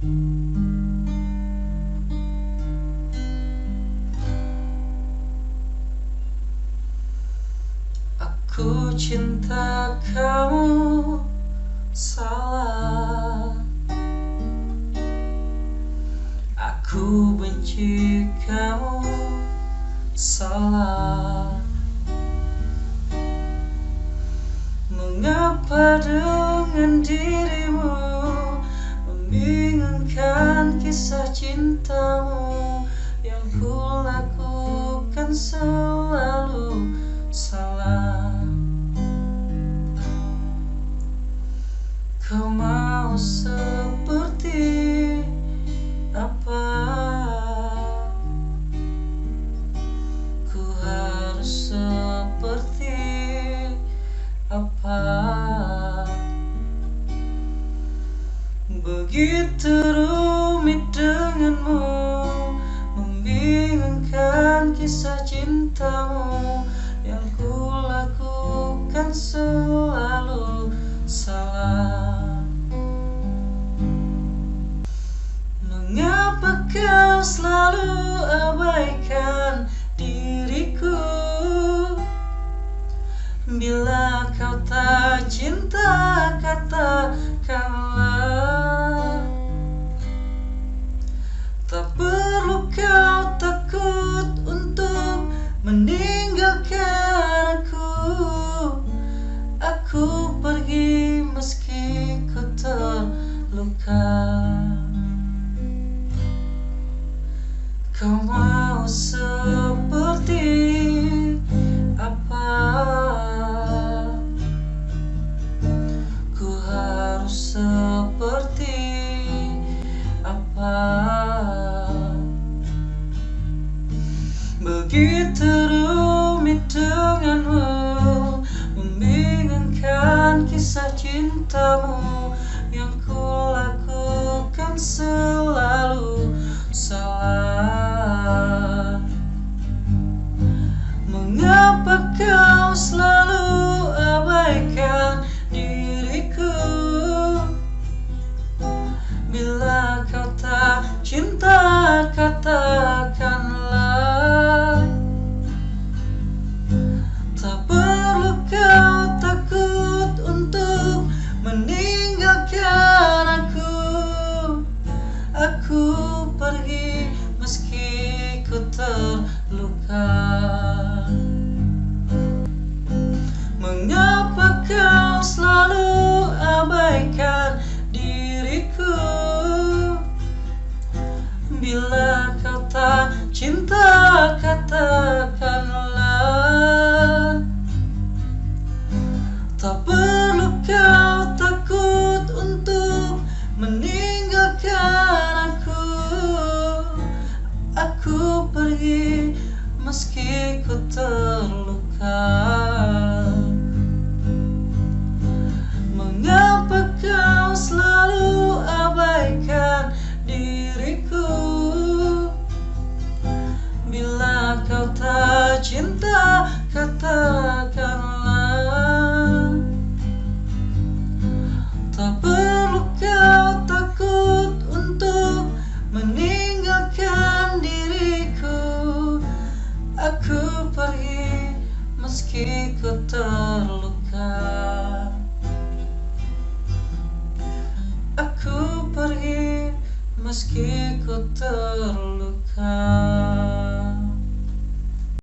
Aku cinta kamu, salah. Aku benci kamu, salah. Mengapa dengan dirimu membingungkan kisah cintamu yang kulakukan selalu salah? Kau mau seperti apa? Ku harus seperti apa? Begitu rumit denganmu, membingungkan kisah cintamu yang kulakukan selalu salah. Mengapa kau selalu abaikan diriku? Bila kau tak cinta, katakanlah. Tak perlu kau takut untuk meninggalkan aku. Aku pergi meski ku terluka. Kau mau seperti apa? Ku harus seperti apa? Begitu rumit denganmu, membingungkan kisah cintamu yang kulakukan selalu salah. Mengapa kau selalu abaikan diriku? Bila kau tak cinta, katakanlah. Tak perlu kau takut untuk meninggalkan aku. Aku pergi meski ku terluka. Mengapa kau selalu abaikan diriku? Bila kau tak cinta, katakanlah. Tak perlu kau takut untuk meninggalkan aku. Aku pergi meski ku terluka. Mengapa kau selalu abaikan diriku? Bila kau tak cinta, katakanlah. Tak perlu kau takut untuk meninggalkan diriku. Aku pergi meski ku terluka. Aku pergi meski ku terluka.